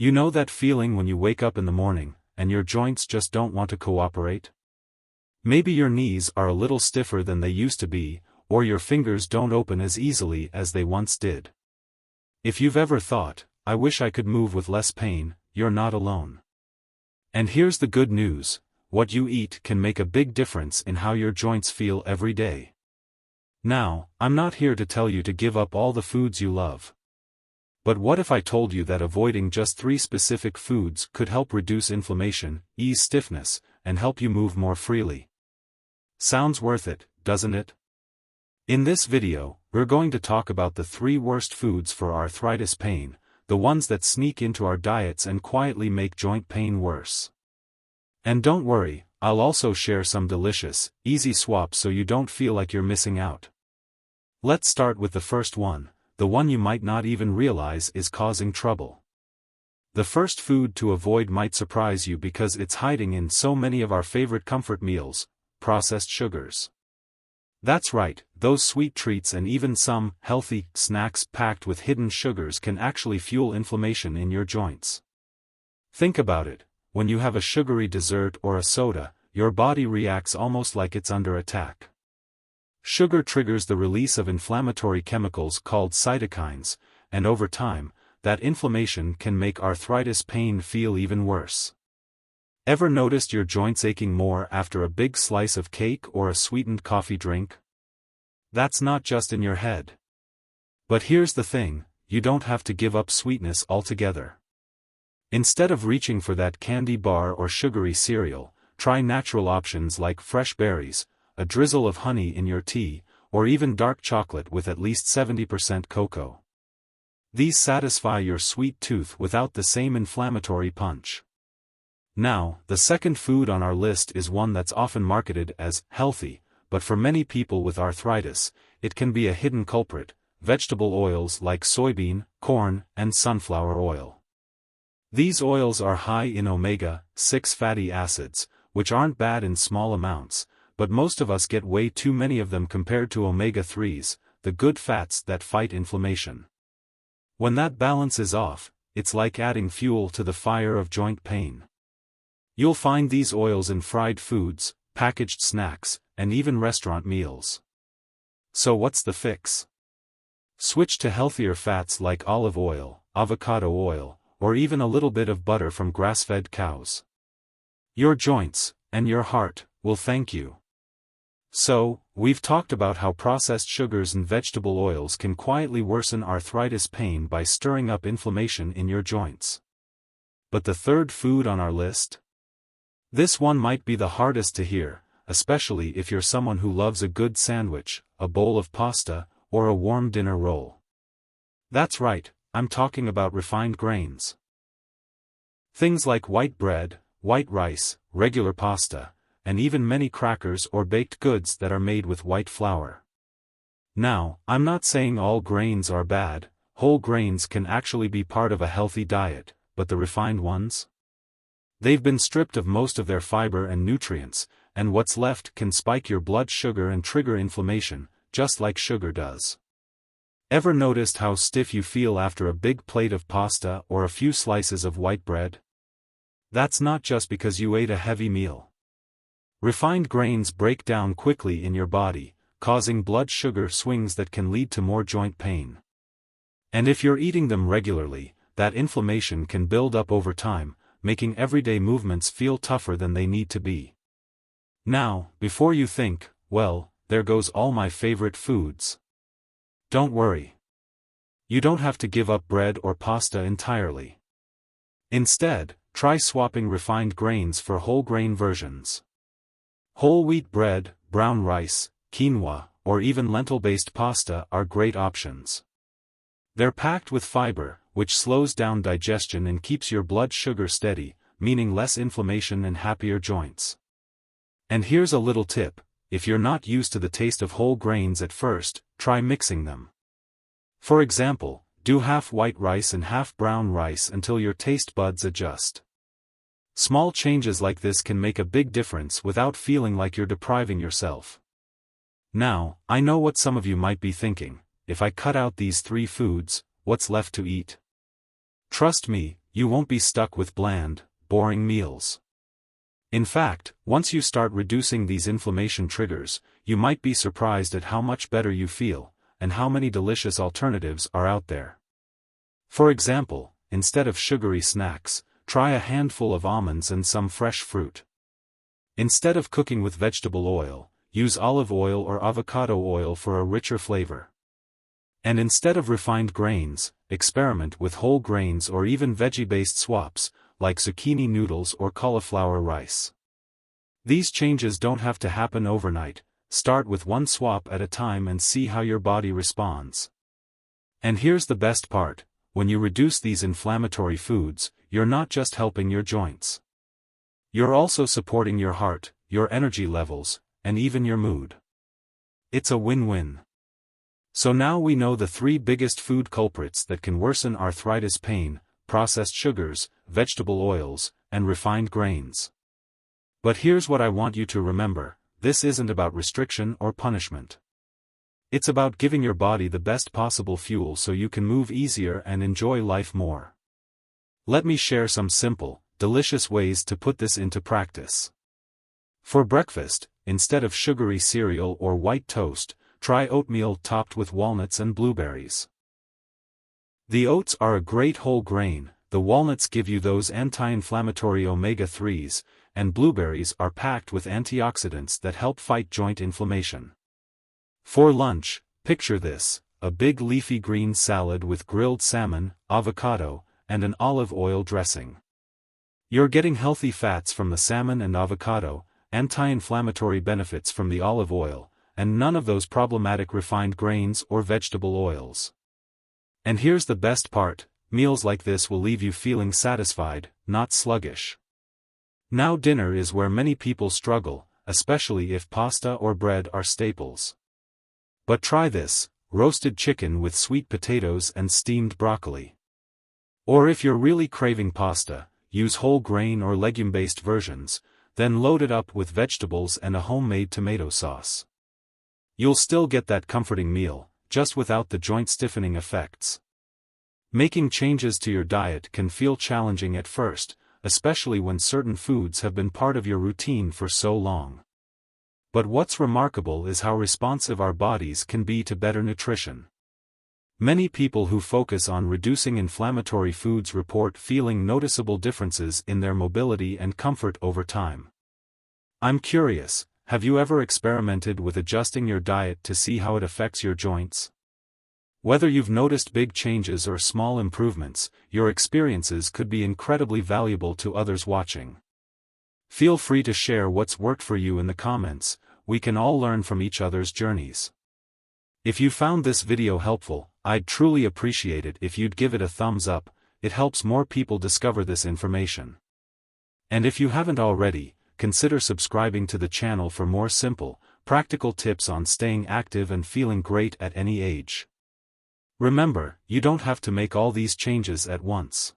You know that feeling when you wake up in the morning, and your joints just don't want to cooperate? Maybe your knees are a little stiffer than they used to be, or your fingers don't open as easily as they once did. If you've ever thought, I wish I could move with less pain, you're not alone. And here's the good news, what you eat can make a big difference in how your joints feel every day. Now, I'm not here to tell you to give up all the foods you love. But what if I told you that avoiding just 3 specific foods could help reduce inflammation, ease stiffness, and help you move more freely? Sounds worth it, doesn't it? In this video, we're going to talk about the 3 worst foods for arthritis pain, the ones that sneak into our diets and quietly make joint pain worse. And don't worry, I'll also share some delicious, easy swaps so you don't feel like you're missing out. Let's start with the first one, the one you might not even realize is causing trouble. The first food to avoid might surprise you because it's hiding in so many of our favorite comfort meals: processed sugars. That's right, those sweet treats and even some healthy snacks packed with hidden sugars can actually fuel inflammation in your joints. Think about it, when you have a sugary dessert or a soda, your body reacts almost like it's under attack. Sugar triggers the release of inflammatory chemicals called cytokines, and over time, that inflammation can make arthritis pain feel even worse. Ever noticed your joints aching more after a big slice of cake or a sweetened coffee drink? That's not just in your head. But here's the thing, you don't have to give up sweetness altogether. Instead of reaching for that candy bar or sugary cereal, try natural options like fresh berries, a drizzle of honey in your tea, or even dark chocolate with at least 70% cocoa. These satisfy your sweet tooth without the same inflammatory punch. Now, the second food on our list is one that's often marketed as healthy, but for many people with arthritis, it can be a hidden culprit: vegetable oils like soybean, corn, and sunflower oil. These oils are high in omega-6 fatty acids, which aren't bad in small amounts, but most of us get way too many of them compared to omega-3s, the good fats that fight inflammation. When that balance is off, it's like adding fuel to the fire of joint pain. You'll find these oils in fried foods, packaged snacks, and even restaurant meals. So what's the fix? Switch to healthier fats like olive oil, avocado oil, or even a little bit of butter from grass-fed cows. Your joints, and your heart, will thank you. So, we've talked about how processed sugars and vegetable oils can quietly worsen arthritis pain by stirring up inflammation in your joints. But the third food on our list? This one might be the hardest to hear, especially if you're someone who loves a good sandwich, a bowl of pasta, or a warm dinner roll. That's right, I'm talking about refined grains. Things like white bread, white rice, regular pasta, and even many crackers or baked goods that are made with white flour. Now, I'm not saying all grains are bad, whole grains can actually be part of a healthy diet, but the refined ones? They've been stripped of most of their fiber and nutrients, and what's left can spike your blood sugar and trigger inflammation, just like sugar does. Ever noticed how stiff you feel after a big plate of pasta or a few slices of white bread? That's not just because you ate a heavy meal. Refined grains break down quickly in your body, causing blood sugar swings that can lead to more joint pain. And if you're eating them regularly, that inflammation can build up over time, making everyday movements feel tougher than they need to be. Now, before you think, well, there goes all my favorite foods. Don't worry. You don't have to give up bread or pasta entirely. Instead, try swapping refined grains for whole grain versions. Whole wheat bread, brown rice, quinoa, or even lentil-based pasta are great options. They're packed with fiber, which slows down digestion and keeps your blood sugar steady, meaning less inflammation and happier joints. And here's a little tip: if you're not used to the taste of whole grains at first, try mixing them. For example, do half white rice and half brown rice until your taste buds adjust. Small changes like this can make a big difference without feeling like you're depriving yourself. Now, I know what some of you might be thinking: if I cut out these 3 foods, what's left to eat? Trust me, you won't be stuck with bland, boring meals. In fact, once you start reducing these inflammation triggers, you might be surprised at how much better you feel, and how many delicious alternatives are out there. For example, instead of sugary snacks, try a handful of almonds and some fresh fruit. Instead of cooking with vegetable oil, use olive oil or avocado oil for a richer flavor. And instead of refined grains, experiment with whole grains or even veggie-based swaps, like zucchini noodles or cauliflower rice. These changes don't have to happen overnight. Start with one swap at a time and see how your body responds. And here's the best part, when you reduce these inflammatory foods, you're not just helping your joints. You're also supporting your heart, your energy levels, and even your mood. It's a win-win. So now we know the 3 biggest food culprits that can worsen arthritis pain: processed sugars, vegetable oils, and refined grains. But here's what I want you to remember: this isn't about restriction or punishment. It's about giving your body the best possible fuel so you can move easier and enjoy life more. Let me share some simple, delicious ways to put this into practice. For breakfast, instead of sugary cereal or white toast, try oatmeal topped with walnuts and blueberries. The oats are a great whole grain, the walnuts give you those anti-inflammatory omega-3s, and blueberries are packed with antioxidants that help fight joint inflammation. For lunch, picture this: a big leafy green salad with grilled salmon, avocado, and an olive oil dressing. You're getting healthy fats from the salmon and avocado, anti-inflammatory benefits from the olive oil, and none of those problematic refined grains or vegetable oils. And here's the best part: meals like this will leave you feeling satisfied, not sluggish. Now dinner is where many people struggle, especially if pasta or bread are staples. But try this: roasted chicken with sweet potatoes and steamed broccoli. Or if you're really craving pasta, use whole grain or legume-based versions, then load it up with vegetables and a homemade tomato sauce. You'll still get that comforting meal, just without the joint-stiffening effects. Making changes to your diet can feel challenging at first, especially when certain foods have been part of your routine for so long. But what's remarkable is how responsive our bodies can be to better nutrition. Many people who focus on reducing inflammatory foods report feeling noticeable differences in their mobility and comfort over time. I'm curious, have you ever experimented with adjusting your diet to see how it affects your joints? Whether you've noticed big changes or small improvements, your experiences could be incredibly valuable to others watching. Feel free to share what's worked for you in the comments. We can all learn from each other's journeys. If you found this video helpful, I'd truly appreciate it if you'd give it a thumbs up. It helps more people discover this information. And if you haven't already, consider subscribing to the channel for more simple, practical tips on staying active and feeling great at any age. Remember, you don't have to make all these changes at once.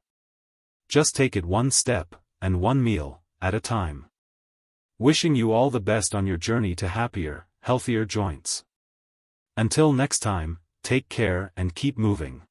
Just take it one step, and one meal, at a time. Wishing you all the best on your journey to happier, healthier joints. Until next time, take care and keep moving.